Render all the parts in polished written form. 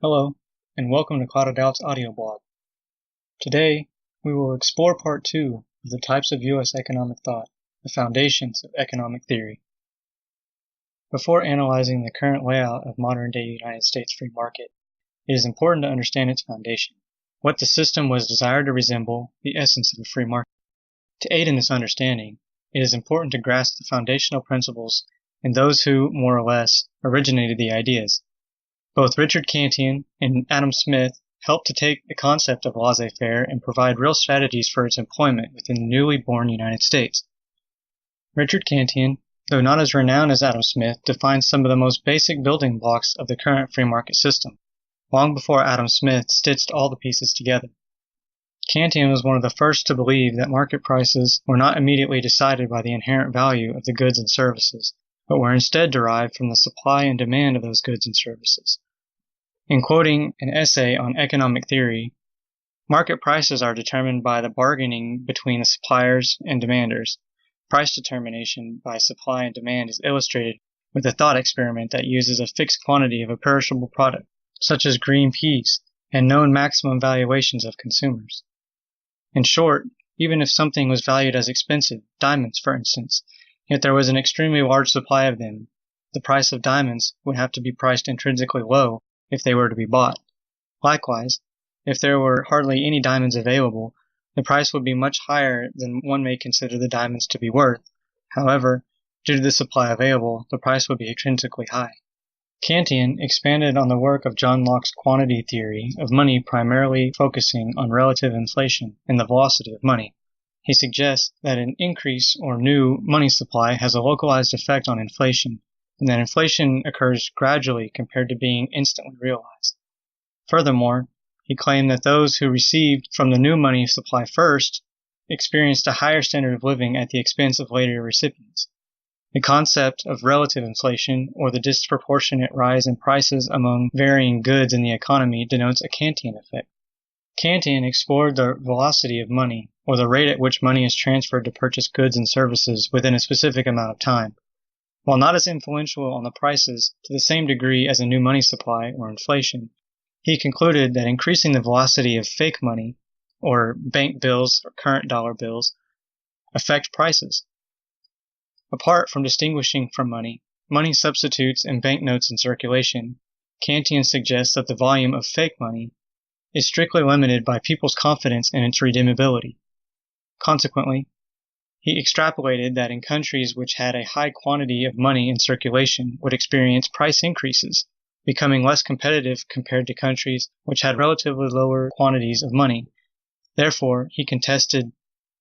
Hello, and welcome to Cloud of Doubt's audio blog. Today, we will explore part 2 of the types of U.S. economic thought, the foundations of economic theory. Before analyzing the current layout of modern-day United States free market, it is important to understand its foundation, what the system was desired to resemble, the essence of a free market. To aid in this understanding, it is important to grasp the foundational principles and those who, more or less, originated the ideas. Both Richard Cantillon and Adam Smith helped to take the concept of laissez-faire and provide real strategies for its employment within the newly born United States. Richard Cantillon, though not as renowned as Adam Smith, defined some of the most basic building blocks of the current free market system, long before Adam Smith stitched all the pieces together. Cantillon was one of the first to believe that market prices were not immediately decided by the inherent value of the goods and services, but were instead derived from the supply and demand of those goods and services. In quoting an essay on economic theory, market prices are determined by the bargaining between the suppliers and demanders. Price determination by supply and demand is illustrated with a thought experiment that uses a fixed quantity of a perishable product, such as green peas, and known maximum valuations of consumers. In short, even if something was valued as expensive, diamonds for instance, yet there was an extremely large supply of them, the price of diamonds would have to be priced intrinsically low if they were to be bought. Likewise, if there were hardly any diamonds available, the price would be much higher than one may consider the diamonds to be worth. However, due to the supply available, the price would be intrinsically high. Cantillon expanded on the work of John Locke's quantity theory of money, primarily focusing on relative inflation and the velocity of money. He suggests that an increase or new money supply has a localized effect on inflation, and that inflation occurs gradually compared to being instantly realized. Furthermore, he claimed that those who received from the new money supply first experienced a higher standard of living at the expense of later recipients. The concept of relative inflation, or the disproportionate rise in prices among varying goods in the economy, denotes a Kantian effect. Cantillon explored the velocity of money, or the rate at which money is transferred to purchase goods and services within a specific amount of time. While not as influential on the prices to the same degree as a new money supply or inflation, he concluded that increasing the velocity of fake money, or bank bills or current dollar bills, affect prices. Apart from distinguishing from money substitutes, and banknotes in circulation, Cantillon suggests that the volume of fake money is strictly limited by people's confidence in its redeemability. Consequently, he extrapolated that in countries which had a high quantity of money in circulation would experience price increases, becoming less competitive compared to countries which had relatively lower quantities of money. Therefore, he contested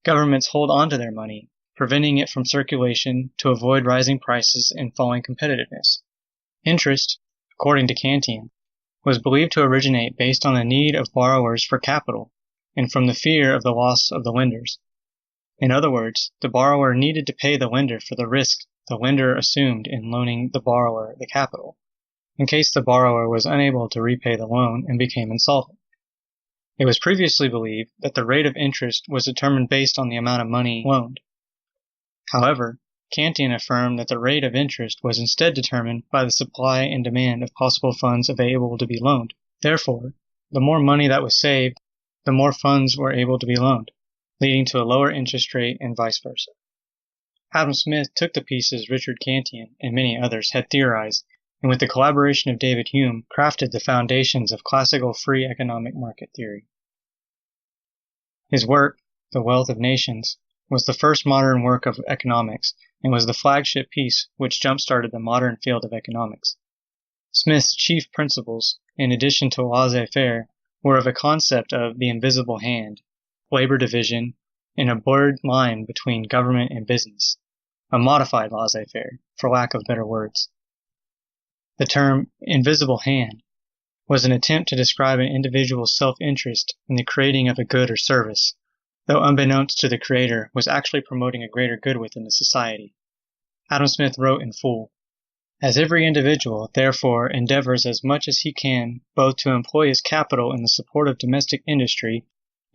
governments hold on to their money, preventing it from circulation to avoid rising prices and falling competitiveness. Interest, according to Cantillon, was believed to originate based on the need of borrowers for capital and from the fear of the loss of the lenders. In other words, the borrower needed to pay the lender for the risk the lender assumed in loaning the borrower the capital, in case the borrower was unable to repay the loan and became insolvent. It was previously believed that the rate of interest was determined based on the amount of money loaned. However, Cantillon affirmed that the rate of interest was instead determined by the supply and demand of possible funds available to be loaned. Therefore, the more money that was saved, the more funds were able to be loaned, leading to a lower interest rate and vice versa. Adam Smith took the pieces Richard Cantillon and many others had theorized, and with the collaboration of David Hume, crafted the foundations of classical free economic market theory. His work, The Wealth of Nations, was the first modern work of economics and was the flagship piece which jump-started the modern field of economics. Smith's chief principles, in addition to laissez-faire, were of a concept of the invisible hand, labor division, and a blurred line between government and business, a modified laissez-faire, for lack of better words. The term invisible hand was an attempt to describe an individual's self-interest in the creating of a good or service, though unbeknownst to the creator was actually promoting a greater good within the society. Adam Smith wrote in full, "As every individual, therefore, endeavors as much as he can both to employ his capital in the support of domestic industry,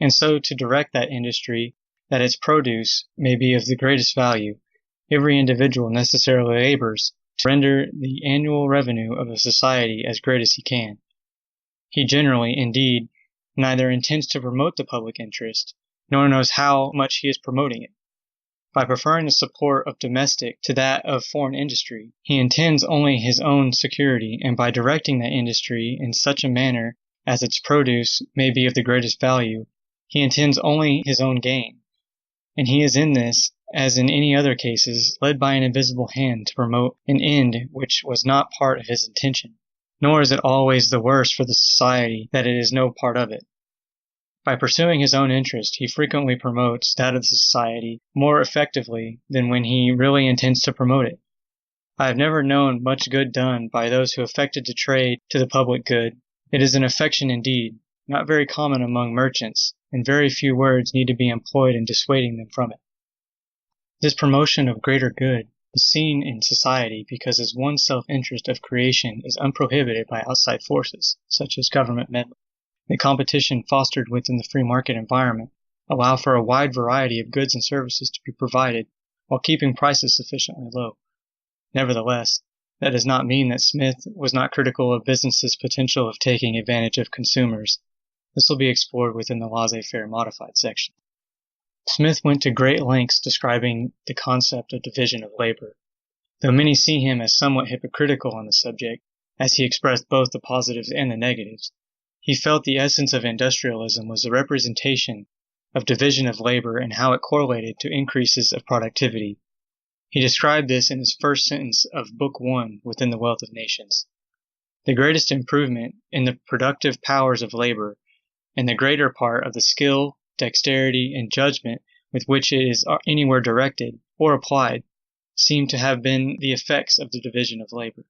and so to direct that industry that its produce may be of the greatest value, every individual necessarily labors to render the annual revenue of a society as great as he can." He generally, indeed, neither intends to promote the public interest, nor knows how much he is promoting it. By preferring the support of domestic to that of foreign industry, he intends only his own security, and by directing that industry in such a manner as its produce may be of the greatest value, he intends only his own gain. And he is in this, as in any other cases, led by an invisible hand to promote an end which was not part of his intention. Nor is it always the worse for the society that it is no part of it. By pursuing his own interest, he frequently promotes that of the society more effectively than when he really intends to promote it. I have never known much good done by those who affected to trade to the public good. It is an affection indeed, not very common among merchants, and very few words need to be employed in dissuading them from it. This promotion of greater good is seen in society because his one self-interest of creation is unprohibited by outside forces, such as government meddling. The competition fostered within the free market environment allow for a wide variety of goods and services to be provided while keeping prices sufficiently low. Nevertheless, that does not mean that Smith was not critical of business's potential of taking advantage of consumers. This will be explored within the laissez-faire modified section. Smith went to great lengths describing the concept of division of labor, though many see him as somewhat hypocritical on the subject, as he expressed both the positives and the negatives. He felt the essence of industrialism was the representation of division of labor and how it correlated to increases of productivity. He described this in his first sentence of Book 1 within The Wealth of Nations. The greatest improvement in the productive powers of labor, and the greater part of the skill, dexterity, and judgment with which it is anywhere directed or applied, seem to have been the effects of the division of labor.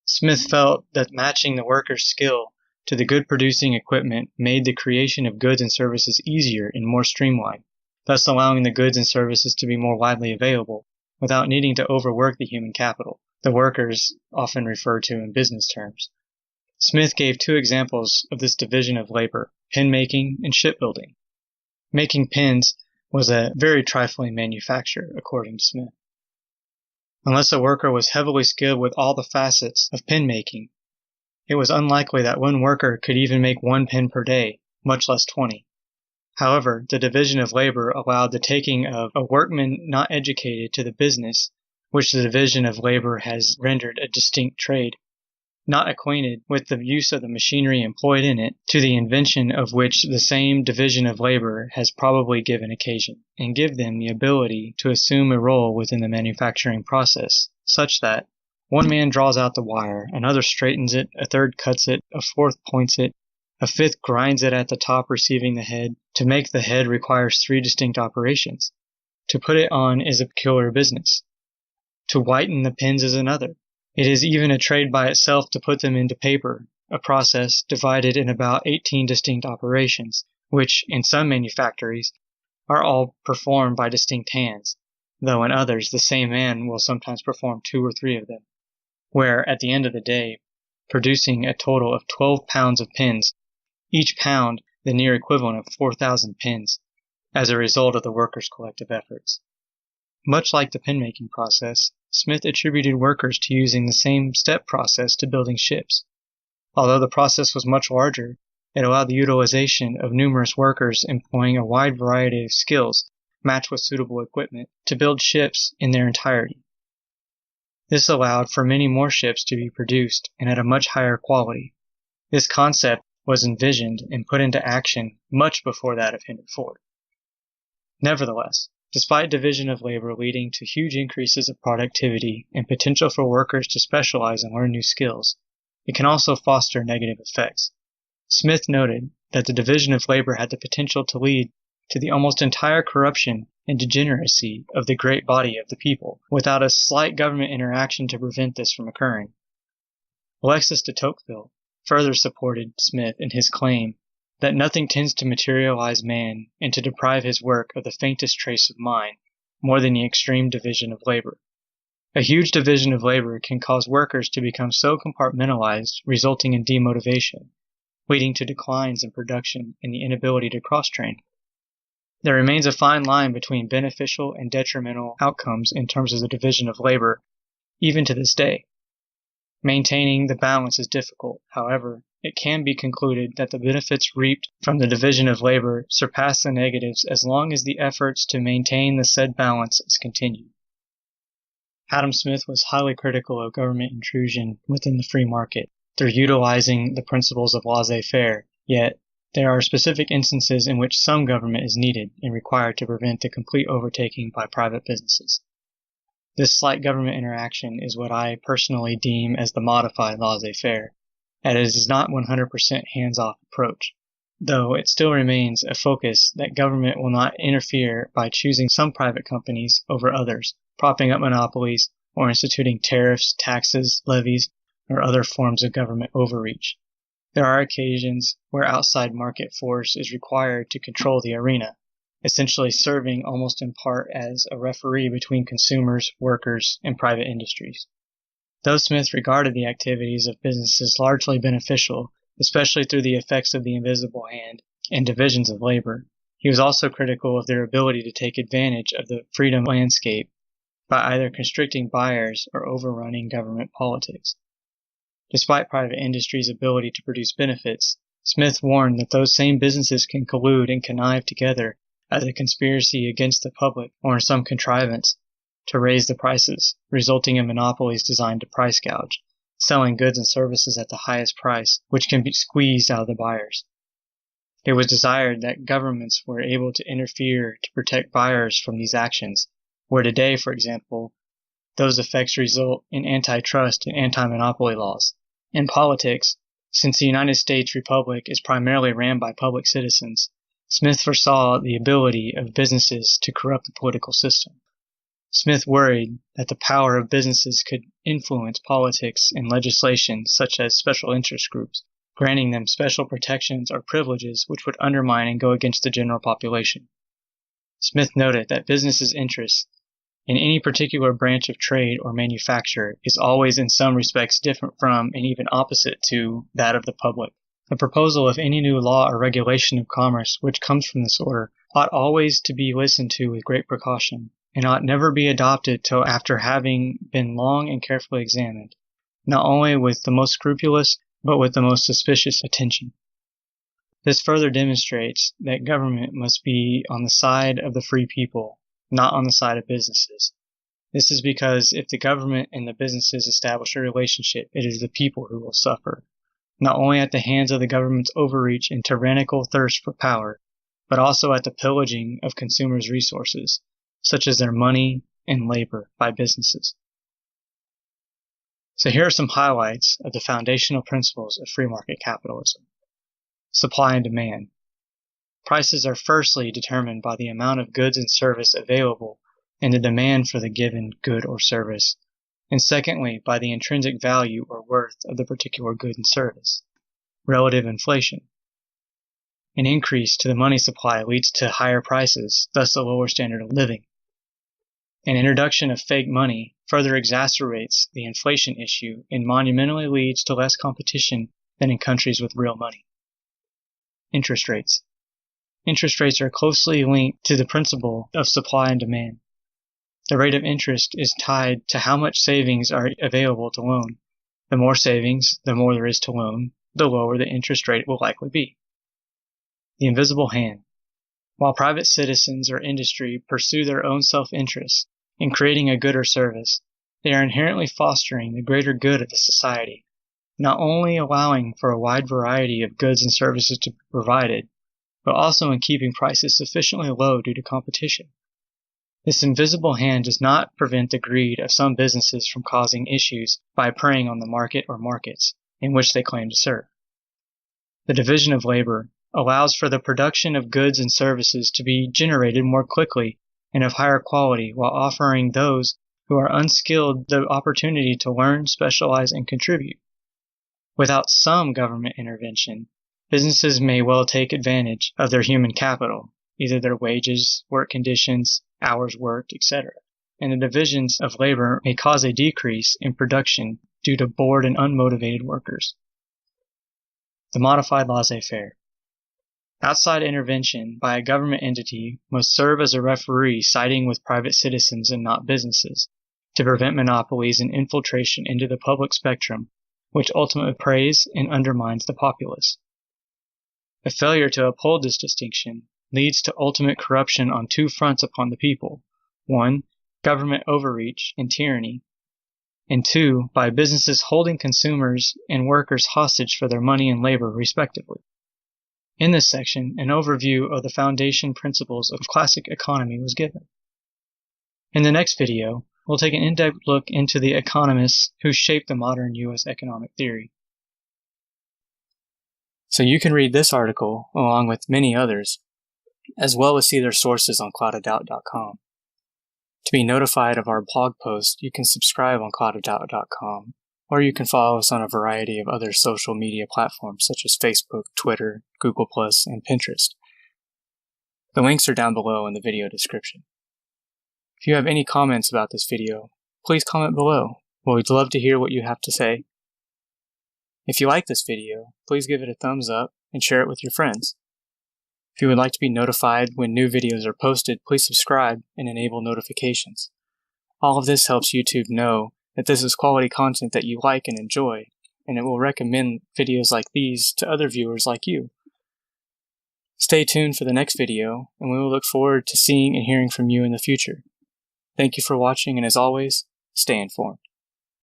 Smith felt that matching the worker's skill to the good producing equipment made the creation of goods and services easier and more streamlined, thus allowing the goods and services to be more widely available without needing to overwork the human capital, the workers often referred to in business terms. Smith gave two examples of this division of labor, pen making and shipbuilding. Making pens was a very trifling manufacture, according to Smith. Unless a worker was heavily skilled with all the facets of pen making, it was unlikely that one worker could even make 1 pen per day, much less 20. However, the division of labor allowed the taking of a workman not educated to the business which the division of labor has rendered a distinct trade, not acquainted with the use of the machinery employed in it, to the invention of which the same division of labor has probably given occasion, and give them the ability to assume a role within the manufacturing process, such that one man draws out the wire, another straightens it, a third cuts it, a fourth points it, a fifth grinds it at the top receiving the head. To make the head requires 3 distinct operations. To put it on is a peculiar business. To whiten the pens is another. It is even a trade by itself to put them into paper, a process divided in about 18 distinct operations, which, in some manufactories, are all performed by distinct hands, though in others the same man will sometimes perform 2 or 3 of them, where, at the end of the day, producing a total of 12 pounds of pens, each pound the near equivalent of 4,000 pens, as a result of the workers' collective efforts. Much like the pen-making process, Smith attributed workers to using the same step process to building ships. Although the process was much larger, it allowed the utilization of numerous workers employing a wide variety of skills matched with suitable equipment to build ships in their entirety. This allowed for many more ships to be produced and at a much higher quality. This concept was envisioned and put into action much before that of Henry Ford. Nevertheless, despite division of labor leading to huge increases of productivity and potential for workers to specialize and learn new skills, it can also foster negative effects. Smith noted that the division of labor had the potential to lead to the almost entire corruption and degeneracy of the great body of the people, without a slight government interaction to prevent this from occurring. Alexis de Tocqueville further supported Smith in his claim that nothing tends to materialize man and to deprive his work of the faintest trace of mind more than the extreme division of labor. A huge division of labor can cause workers to become so compartmentalized, resulting in demotivation, leading to declines in production and the inability to cross-train. There remains a fine line between beneficial and detrimental outcomes in terms of the division of labor, even to this day. Maintaining the balance is difficult. However, it can be concluded that the benefits reaped from the division of labor surpass the negatives as long as the efforts to maintain the said balance is continued. Adam Smith was highly critical of government intrusion within the free market through utilizing the principles of laissez-faire, yet there are specific instances in which some government is needed and required to prevent the complete overtaking by private businesses. This slight government interaction is what I personally deem as the modified laissez-faire, as it is not 100% hands-off approach, though it still remains a focus that government will not interfere by choosing some private companies over others, propping up monopolies, or instituting tariffs, taxes, levies, or other forms of government overreach. There are occasions where outside market force is required to control the arena, essentially serving almost in part as a referee between consumers, workers, and private industries. Though Smith regarded the activities of businesses largely beneficial, especially through the effects of the invisible hand and divisions of labor, he was also critical of their ability to take advantage of the freedom landscape by either constricting buyers or overrunning government politics. Despite private industry's ability to produce benefits, Smith warned that those same businesses can collude and connive together as a conspiracy against the public or in some contrivance to raise the prices, resulting in monopolies designed to price gouge, selling goods and services at the highest price, which can be squeezed out of the buyers. It was desired that governments were able to interfere to protect buyers from these actions, where today, for example, those effects result in antitrust and anti-monopoly laws. In politics, since the United States Republic is primarily ran by public citizens, Smith foresaw the ability of businesses to corrupt the political system. Smith worried that the power of businesses could influence politics and legislation such as special interest groups, granting them special protections or privileges which would undermine and go against the general population. Smith noted that businesses' interests in any particular branch of trade or manufacture is always in some respects different from and even opposite to that of the public. The proposal of any new law or regulation of commerce which comes from this order ought always to be listened to with great precaution, and ought never be adopted till after having been long and carefully examined, not only with the most scrupulous, but with the most suspicious attention. This further demonstrates that government must be on the side of the free people, not on the side of businesses. This is because if the government and the businesses establish a relationship, it is the people who will suffer, not only at the hands of the government's overreach and tyrannical thirst for power, but also at the pillaging of consumers' resources, such as their money and labor, by businesses. So here are some highlights of the foundational principles of free market capitalism. Supply and demand. Prices are firstly determined by the amount of goods and service available and the demand for the given good or service, and secondly, by the intrinsic value or worth of the particular good and service. Relative inflation. An increase to the money supply leads to higher prices, thus a lower standard of living. An introduction of fake money further exacerbates the inflation issue and monumentally leads to less competition than in countries with real money. Interest rates. Interest rates are closely linked to the principle of supply and demand. The rate of interest is tied to how much savings are available to loan. The more savings, the more there is to loan, the lower the interest rate will likely be. The invisible hand. While private citizens or industry pursue their own self-interest in creating a good or service, they are inherently fostering the greater good of the society, not only allowing for a wide variety of goods and services to be provided, but also in keeping prices sufficiently low due to competition. This invisible hand does not prevent the greed of some businesses from causing issues by preying on the market or markets in which they claim to serve. The division of labor allows for the production of goods and services to be generated more quickly and of higher quality while offering those who are unskilled the opportunity to learn, specialize, and contribute. Without some government intervention, businesses may well take advantage of their human capital, either their wages, work conditions, hours worked, etc., and the divisions of labor may cause a decrease in production due to bored and unmotivated workers. The modified laissez-faire. Outside intervention by a government entity must serve as a referee siding with private citizens and not businesses, to prevent monopolies and infiltration into the public spectrum, which ultimately preys and undermines the populace. A failure to uphold this distinction leads to ultimate corruption on two fronts upon the people. One, government overreach and tyranny, and two, by businesses holding consumers and workers hostage for their money and labor, respectively. In this section, an overview of the foundation principles of classic economy was given. In the next video, we'll take an in-depth look into the economists who shaped the modern U.S. economic theory. So you can read this article along with many others, as well as see their sources on cloudofdoubt.com. To be notified of our blog posts, you can subscribe on cloudofdoubt.com, or you can follow us on a variety of other social media platforms such as Facebook, Twitter, Google+, and Pinterest. The links are down below in the video description. If you have any comments about this video, please comment below. We'd love to hear what you have to say. If you like this video, please give it a thumbs up and share it with your friends. If you would like to be notified when new videos are posted, please subscribe and enable notifications. All of this helps YouTube know that this is quality content that you like and enjoy, and it will recommend videos like these to other viewers like you. Stay tuned for the next video, and we will look forward to seeing and hearing from you in the future. Thank you for watching, and as always, stay informed.